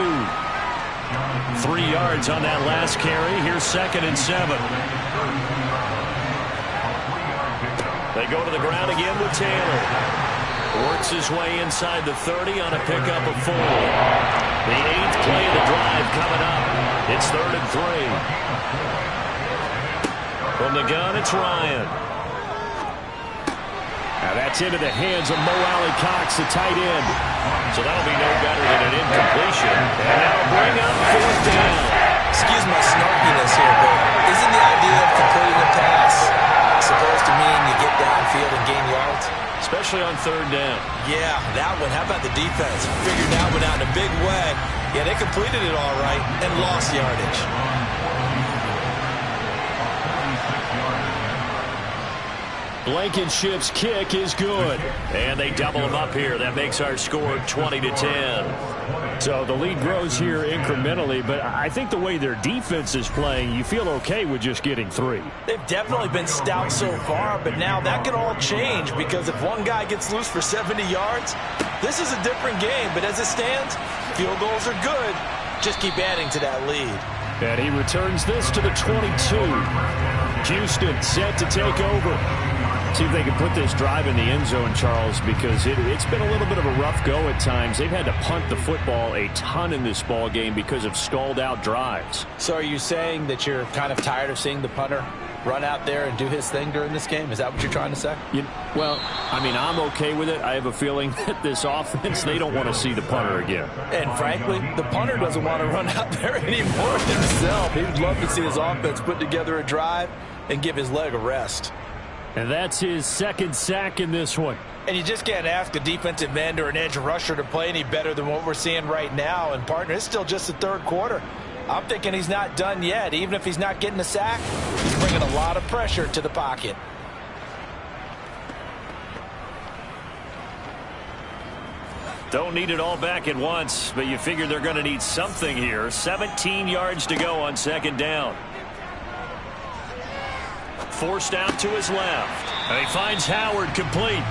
3 yards on that last carry. Here's 2nd and 7. They go to the ground again with Taylor. Works his way inside the 30 on a pickup of 4. The 8th play of the drive coming up. It's 3rd and 3. From the gun, it's Ryan. Now that's into the hands of Mo Alley-Cox, the tight end. So that'll be no better than an incompletion. And that'll bring up 4th down.
Excuse my snarkiness here, but isn't the idea of completing a pass supposed to mean you get downfield and gain yards?
Especially on 3rd down.
Yeah, that one. How about the defense? Figured that one out in a big way. Yeah, they completed it all right and lost yardage.
Blankenship's kick is good. And they double him up here. That makes our score 20-10. So the lead grows here incrementally, but I think the way their defense is playing, you feel okay with just getting 3.
They've definitely been stout so far, but now that can all change because if one guy gets loose for 70 yards, this is a different game. But as it stands, field goals are good. Just keep adding to that lead.
And he returns this to the 22. Houston set to take over. See if they can put this drive in the end zone, Charles, because it's been a little bit of a rough go at times. They've had to punt the football a ton in this ball game because of stalled-out drives.
So are you saying that you're kind of tired of seeing the punter run out there and do his thing during this game? Is that what you're trying to say?
Well, I mean, I'm okay with it. I have a feeling that this offense, they don't want to see the punter again.
And frankly, the punter doesn't want to run out there anymore himself. He'd love to see his offense put together a drive and give his leg a rest.
And that's his 2nd sack in this one.
And you just can't ask a defensive end or an edge rusher to play any better than what we're seeing right now. And, partner, it's still just the 3rd quarter. I'm thinking he's not done yet. Even if he's not getting a sack, he's bringing a lot of pressure to the pocket.
Don't need it all back at once, but you figure they're going to need something here. 17 yards to go on 2nd down. Forced out to his left. And he finds Howard complete.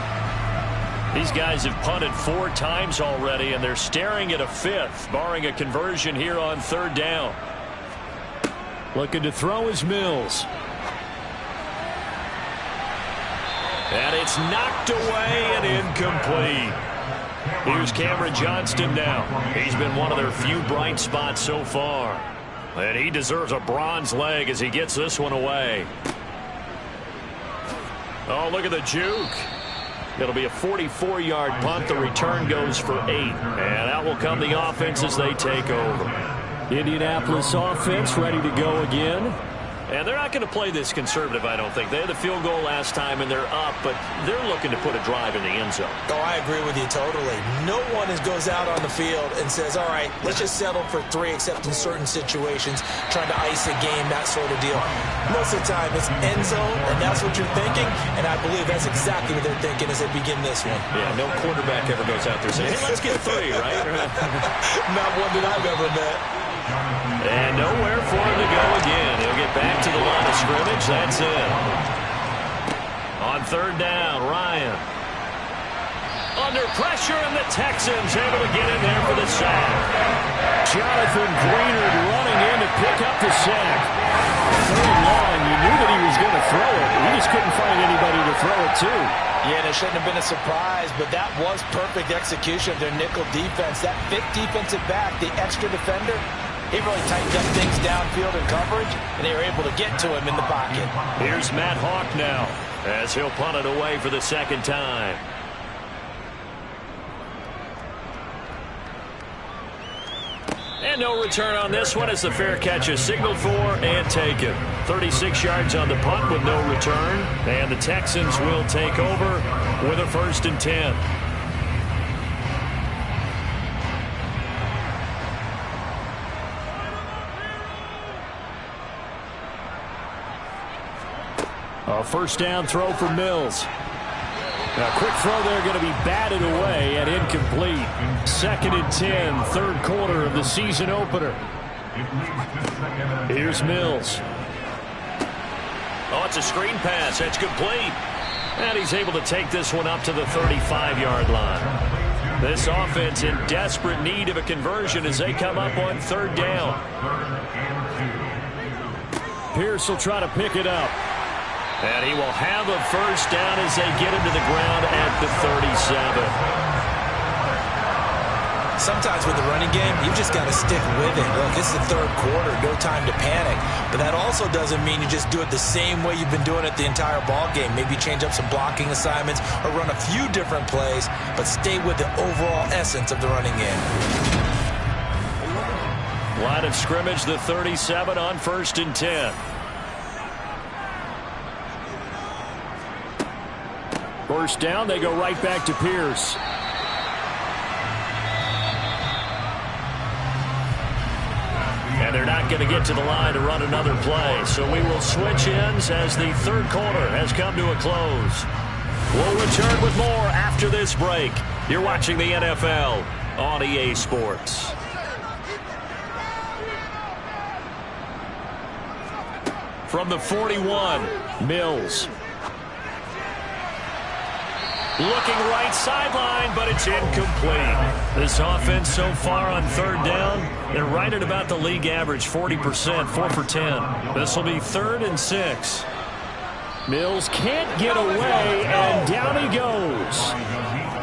These guys have punted 4 times already, and they're staring at a 5th, barring a conversion here on 3rd down. Looking to throw is Mills. And it's knocked away and incomplete. Here's Cameron Johnston now. He's been one of their few bright spots so far. And he deserves a bronze leg as he gets this one away. Oh, look at the juke. It'll be a 44-yard punt. The return goes for 8. And out will come the offense as they take over. Indianapolis offense ready to go again. And they're not going to play this conservative, I don't think. They had the field goal last time, and they're up, but they're looking to put a drive in the end zone.
Oh, I agree with you totally. No one goes out on the field and says, all right, let's just settle for 3, except in certain situations, trying to ice a game, that sort of deal. Most of the time, it's end zone, and that's what you're thinking, and I believe that's exactly what they're thinking as they begin this one.
Yeah, no quarterback ever goes out there saying, hey, let's get 3, right?
Not one that I've ever met.
And nowhere for him to go again. He'll get back to the line of scrimmage. That's it. On third down, Ryan. Under pressure, and the Texans able to get in there for the sack. Jonathan Greenard running in to pick up the sack. Third and long, you knew that he was going to throw it. He just couldn't find anybody to throw it to.
Yeah, and it shouldn't have been a surprise, but that was perfect execution of their nickel defense. That fifth defensive back, the extra defender, he really tightened up things downfield in coverage, and they were able to get to him in the pocket.
Here's Matt Hawk now, as he'll punt it away for the second time. And no return on this one as the fair catch is signaled for and taken. 36 yards on the punt with no return. And the Texans will take over with a 1st and 10. A first down throw for Mills. A quick throw there going to be batted away and incomplete. 2nd and 10, third quarter of the season opener. Here's Mills. Oh, it's a screen pass. That's complete. And he's able to take this one up to the 35-yard line. This offense in desperate need of a conversion as they come up on third down. Pierce will try to pick it up. And he will have a first down as they get him to the ground at the 37.
Sometimes with the running game, you just got to stick with it. Look, it's the third quarter, no time to panic. But that also doesn't mean you just do it the same way you've been doing it the entire ball game. Maybe change up some blocking assignments or run a few different plays, but stay with the overall essence of the running game.
Line of scrimmage, the 37 on 1st and 10. First down, they go right back to Pierce. And they're not going to get to the line to run another play. So we will switch ends as the third quarter has come to a close. We'll return with more after this break. You're watching the NFL on EA Sports. From the 41, Mills. Looking right sideline, but it's incomplete. This offense so far on third down, they're right at about the league average, 40%, 4 for 10. This will be 3rd and 6. Mills can't get away, and down he goes.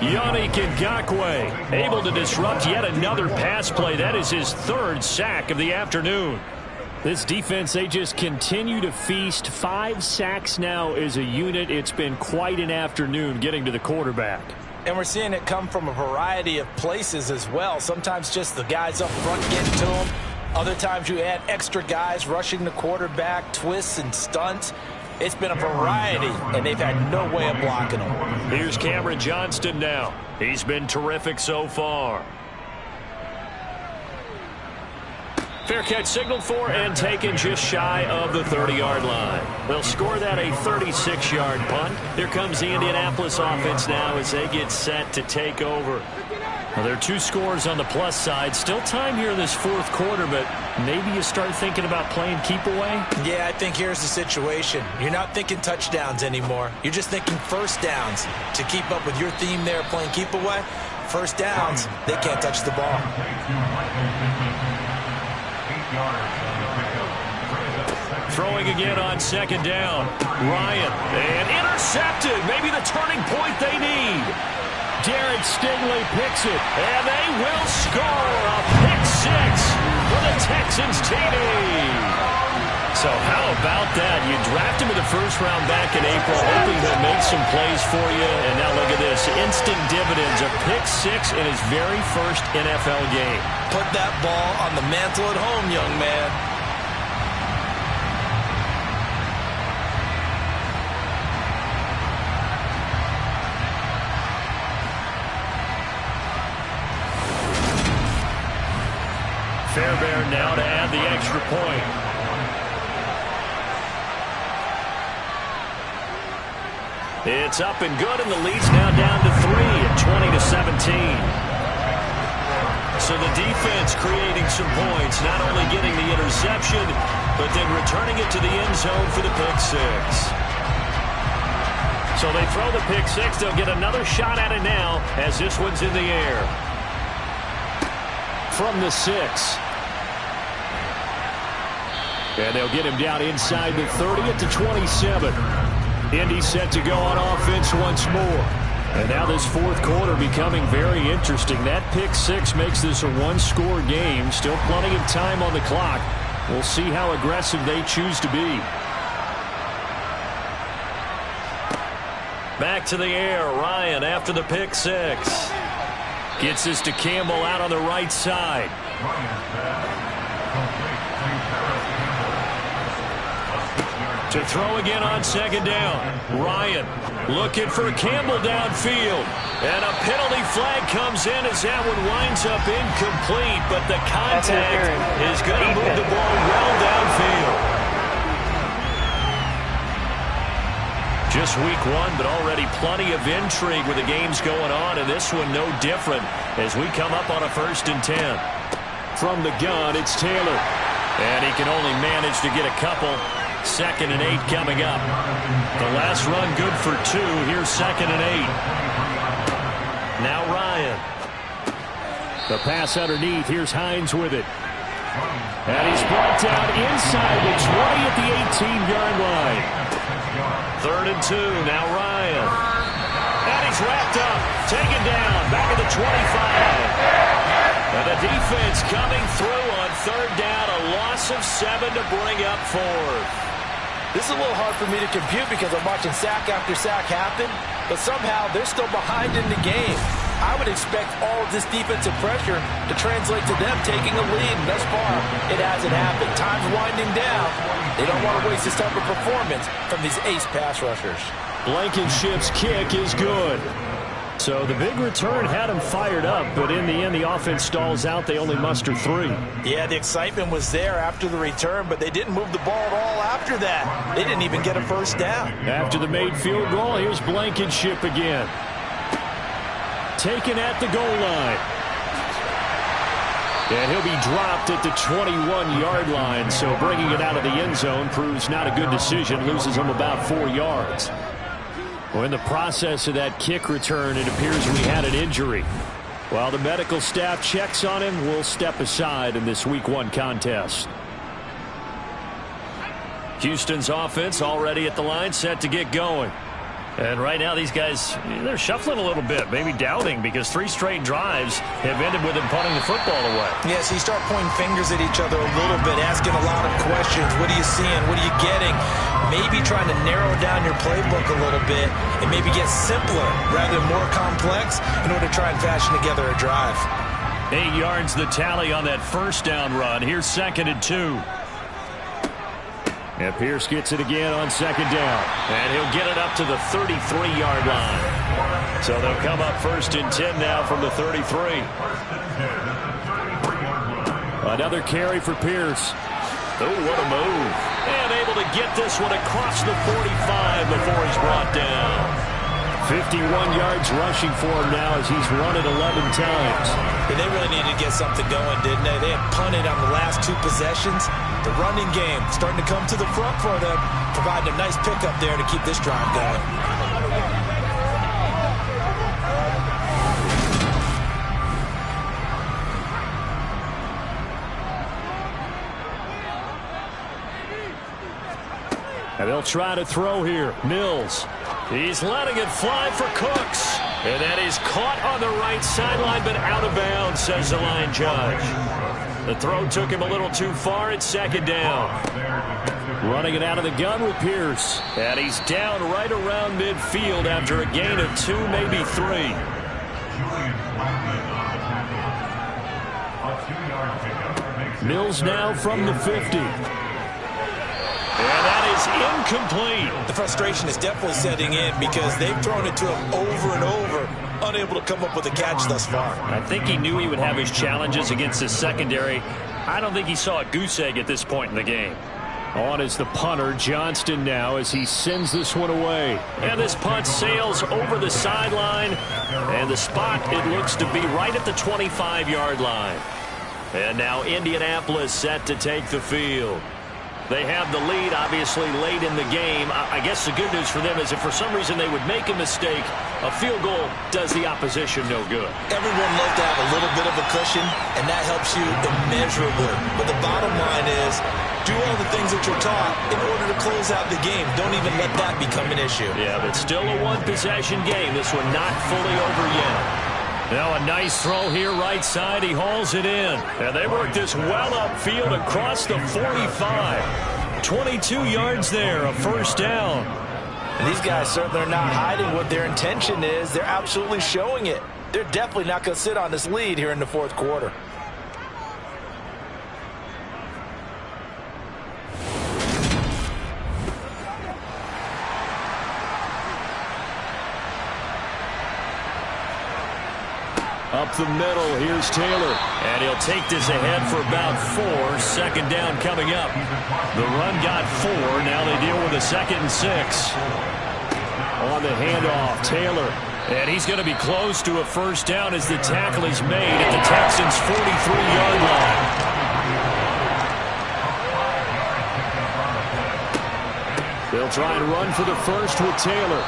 Yannick Ngakoue able to disrupt yet another pass play. That is his 3rd sack of the afternoon. This defense, they just continue to feast. 5 sacks now as a unit. It's been quite an afternoon getting to the quarterback.
And we're seeing it come from a variety of places as well. Sometimes just the guys up front getting to him. Other times you add extra guys rushing the quarterback, twists and stunts. It's been a variety, and they've had no way of blocking them.
Here's Cameron Johnston now. He's been terrific so far. Fair catch signaled for and taken just shy of the 30-yard line. They'll score that a 36-yard punt. Here comes the Indianapolis offense now as they get set to take over. Well, there are 2 scores on the plus side. Still time here in this fourth quarter, but maybe you start thinking about playing keep away?
Yeah, I think here's the situation. You're not thinking touchdowns anymore. You're just thinking first downs. To keep up with your theme there, playing keep away, first downs, they can't touch the ball.
Throwing again on second down. Ryan, and intercepted. Maybe the turning point they need.
Derek Stingley picks it.
And they will score a pick 6 for the Texans TD. So how about that? You draft him in the first round back in April, hoping he'll make some plays for you. And now look at this. Instant dividends. A pick 6 in his very first NFL game.
Put that ball on the mantle at home, young man.
Fairbairn now to add the extra point. It's up and good, and the lead's now down to 3 at 20-17. So the defense creating some points, not only getting the interception, but then returning it to the end zone for the pick six. So they throw the pick six. They'll get another shot at it now as this one's in the air. From the 6. And they'll get him down inside the 30 at the 27. Indy set to go on offense once more. And now this fourth quarter becoming very interesting. That pick six makes this a one-score game. Still plenty of time on the clock. We'll see how aggressive they choose to be. Back to the air. Ryan after the pick six. Gets this to Campbell out on the right side. To throw again on second down. Ryan looking for Campbell downfield. And a penalty flag comes in as that one winds up incomplete. But the contact is going to move the ball well downfield. Just week one, but already plenty of intrigue with the games going on. And this one no different as we come up on a 1st and 10. From the gun, it's Taylor. And he can only manage to get a couple. 2nd and 8 coming up. The last run good for 2. Here's 2nd and 8. Now Ryan. The pass underneath. Here's Hines with it. And he's brought down inside the 20 at the 18-yard line. 3rd and 2. Now Ryan. And he's wrapped up. Taken down. Back at the 25. And the defense coming through on 3rd down. A loss of 7 to bring up 4th.
This is a little hard for me to compute because I'm watching sack after sack happen, but somehow they're still behind in the game. I would expect all of this defensive pressure to translate to them taking a lead, and thus far, it hasn't happened. Time's winding down. They don't want to waste this type of performance from these ace pass rushers.
Blankenship's kick is good. So the big return had them fired up, but in the end, the offense stalls out. They only muster 3.
Yeah, the excitement was there after the return, but they didn't move the ball at all after that. They didn't even get a 1st down.
After the made field goal, here's Blankenship again. Taken at the goal line. And he'll be dropped at the 21-yard line, so bringing it out of the end zone proves not a good decision. Loses him about 4 yards. Well, in the process of that kick return, it appears we had an injury. While the medical staff checks on him, we'll step aside in this week 1 contest. Houston's offense already at the line, set to get going. And right now, these guys, they're shuffling a little bit, maybe doubting, because 3 straight drives have ended with them punting the football away.
Yeah, so you start pointing fingers at each other a little bit, asking a lot of questions. What are you seeing? What are you getting? Maybe trying to narrow down your playbook a little bit and maybe get simpler rather than more complex in order to try and fashion together a drive.
8 yards the tally on that 1st down run. Here's 2nd and 2. And Pierce gets it again on 2nd down. And he'll get it up to the 33-yard line. So they'll come up 1st and 10 now from the 33. Another carry for Pierce. Oh, what a move. And able to get this one across the 45 before he's brought down. 51 yards rushing for him now as he's run it 11 times.
And they really needed to get something going, didn't they? They had punted on the last 2 possessions. The running game starting to come to the front for them, providing a nice pickup there to keep this drive going.
And they'll try to throw here. Mills. He's letting it fly for Cooks. And that is caught on the right sideline, but out of bounds, says the line judge. The throw took him a little too far. It's 2nd down. Running it out of the gun with Pierce. And he's down right around midfield after a gain of 2, maybe 3. Mills now from the 50. And that is incomplete.
The frustration is definitely setting in because they've thrown it to him over and over, unable to come up with a catch thus far.
I think he knew he would have his challenges against his secondary. I don't think he saw a goose egg at this point in the game.
On is the punter, Johnston now, as he sends this one away.
And this punt sails over the sideline. And the spot, it looks to be right at the 25-yard line. And now Indianapolis set to take the field. They have the lead, obviously, late in the game. I guess the good news for them is if for some reason they would make a mistake, a field goal does the opposition no good.
Everyone loves to have a little bit of a cushion, and that helps you immeasurably. But the bottom line is, do all the things that you're taught in order to close out the game. Don't even let that become an issue.
Yeah, but still a one-possession game. This one not fully over yet. Now a nice throw here right side. He hauls it in. And they work this well upfield across the 45. 22 yards there, a first down.
And these guys certainly are not hiding what their intention is. They're absolutely showing it. They're definitely not going to sit on this lead here in the fourth quarter.
Up the middle, here's Taylor.
And he'll take this ahead for about 4. Second down coming up. The run got 4. Now they deal with a 2nd and 6.
On the handoff, Taylor.
And he's going to be close to a first down as the tackle is made at the Texans' 43-yard line.
They'll try and run for the first with Taylor.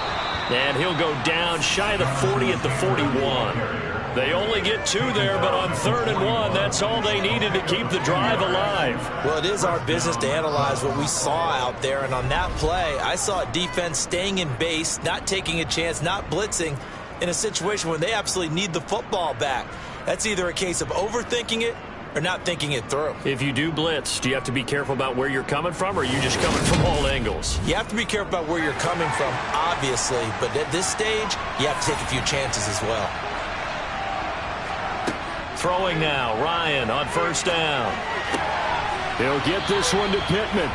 And he'll go down shy of the 40 at the 41. They only get 2 there, but on 3rd and 1, that's all they needed to keep the drive alive.
Well, it is our business to analyze what we saw out there, and on that play, I saw defense staying in base, not taking a chance, not blitzing in a situation where they absolutely need the football back. That's either a case of overthinking it or not thinking it through.
If you do blitz, do you have to be careful about where you're coming from, or are you just coming from all angles?
You have to be careful about where you're coming from, obviously, but at this stage, you have to take a few chances as well.
Throwing now, Ryan on first down.
He'll get this one to Pittman.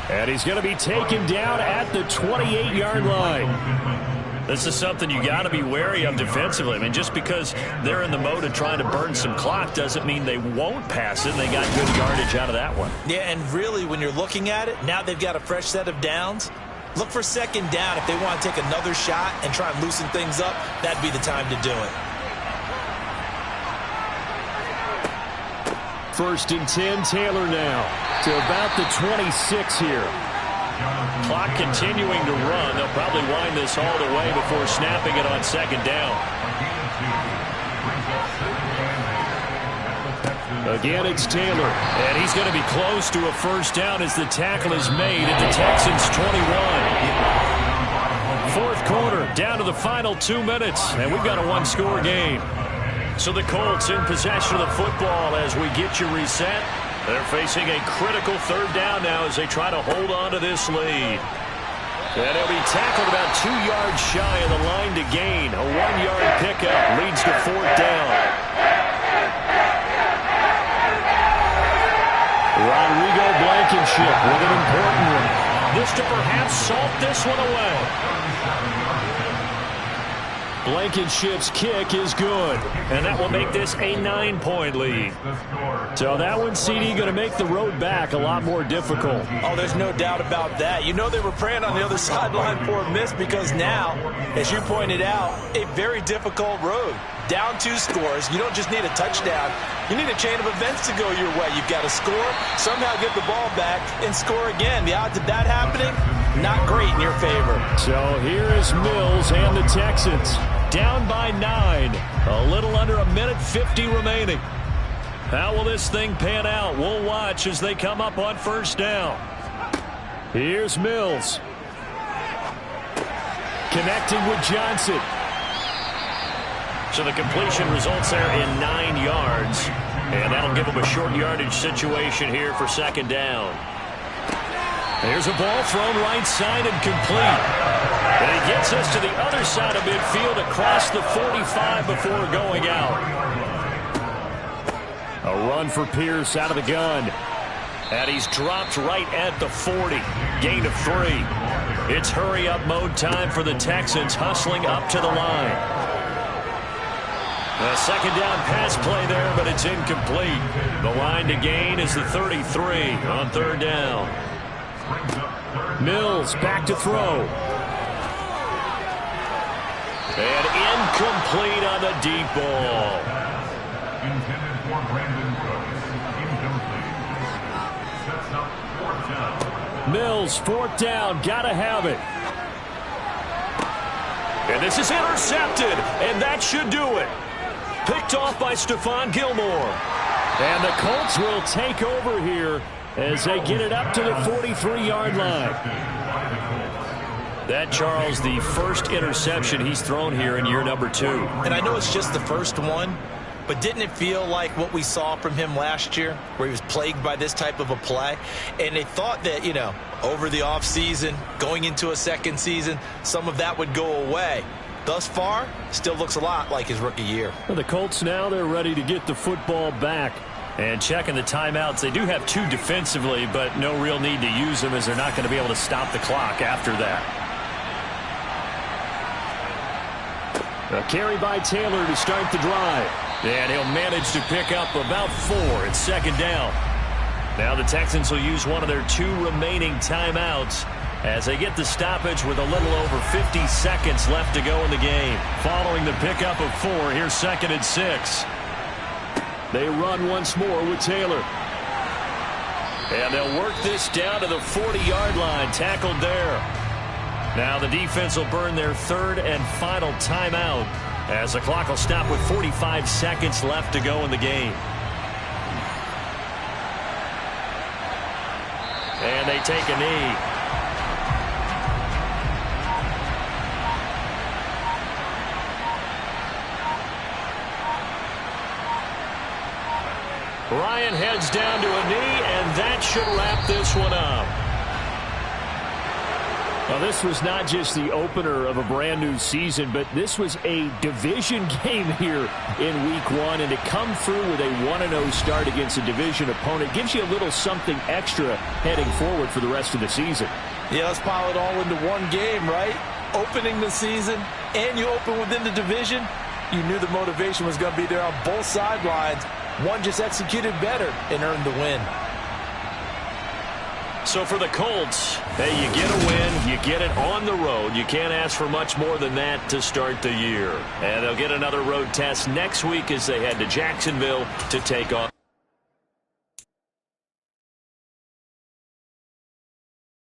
And he's going to be taken down at the 28-yard line.
This is something you got to be wary of defensively. I mean, just because they're in the mode of trying to burn some clock doesn't mean they won't pass it. They got good yardage out of that one.
Yeah, and really, when you're looking at it, now they've got a fresh set of downs. Look for second down. If they want to take another shot and try and loosen things up, that'd be the time to do it.
1st and 10, Taylor now to about the 26 here.
Clock continuing to run. They'll probably wind this all the way before snapping it on 2nd down.
Again, it's Taylor.
And he's going to be close to a first down as the tackle is made at the Texans' 21. 4th quarter, down to the final 2 minutes, and we've got a one-score game. So the Colts in possession of the football as we get you reset. They're facing a critical 3rd down now as they try to hold on to this lead. And he'll be tackled about 2 yards shy of the line to gain. A 1-yard pickup leads to 4th down.
Rodrigo Blankenship with an important one.
This to perhaps salt this one away.
Blankenship's kick is good.
And that will make this a 9-point lead.
So that one, CD, going to make the road back a lot more difficult.
Oh, there's no doubt about that. You know they were praying on the other sideline for a miss because now, as you pointed out, a very difficult road. Down 2 scores. You don't just need a touchdown. You need a chain of events to go your way. You've got to score, somehow get the ball back, and score again. The odds of that happening, not great in your favor.
So here is Mills and the Texans.
Down by 9. A little under a minute 50 remaining. How will this thing pan out? We'll watch as they come up on first down.
Here's Mills. Connecting with Johnson.
So the completion results there in 9 yards. And that'll give them a short yardage situation here for 2nd down. There's a ball thrown right side and complete. And he gets us to the other side of midfield across the 45 before going out.
A run for Pierce out of the gun.
And he's dropped right at the 40. Gain of 3. It's hurry-up mode time for the Texans, hustling up to the line. A 2nd down pass play there, but it's incomplete. The line to gain is the 33 on 3rd down.
Brings up third.
Mills back to throw. And incomplete on the deep ball.
Intended for Brandon Cooks. Incomplete. Sets up fourth down.
Mills, fourth down, gotta have it. And this is intercepted, and that should do it. Picked off by Stephon Gilmore. And the Colts will take over here as they get it up to the 43-yard line. That, Charles, the first interception he's thrown here in year number 2.
And I know it's just the first one, but didn't it feel like what we saw from him last year, where he was plagued by this type of a play? And they thought that, you know, over the offseason, going into a second season, some of that would go away. Thus far, still looks a lot like his rookie year.
Well, the Colts now, they're ready to get the football back. And checking the timeouts, they do have 2 defensively, but no real need to use them as they're not going to be able to stop the clock after that. A carry by Taylor to start the drive. And he'll manage to pick up about 4 at second down. Now the Texans will use one of their 2 remaining timeouts as they get the stoppage with a little over 50 seconds left to go in the game. Following the pickup of 4, here's 2nd and 6. They run once more with Taylor. And they'll work this down to the 40-yard line, tackled there. Now the defense will burn their 3rd and final timeout as the clock will stop with 45 seconds left to go in the game. And they take a knee. Ryan heads down to a knee, and that should wrap this one up. Well, this was not just the opener of a brand new season, but this was a division game here in week 1, and to come through with a 1-0 start against a division opponent gives you a little something extra heading forward for the rest of the season.
Yeah, let's pile it all into one game, right? Opening the season, and you open within the division. You knew the motivation was going to be there on both sidelines. One just executed better and earned the win.
So for the Colts, hey, you get a win, you get it on the road. You can't ask for much more than that to start the year. And they'll get another road test next week as they head to Jacksonville to take on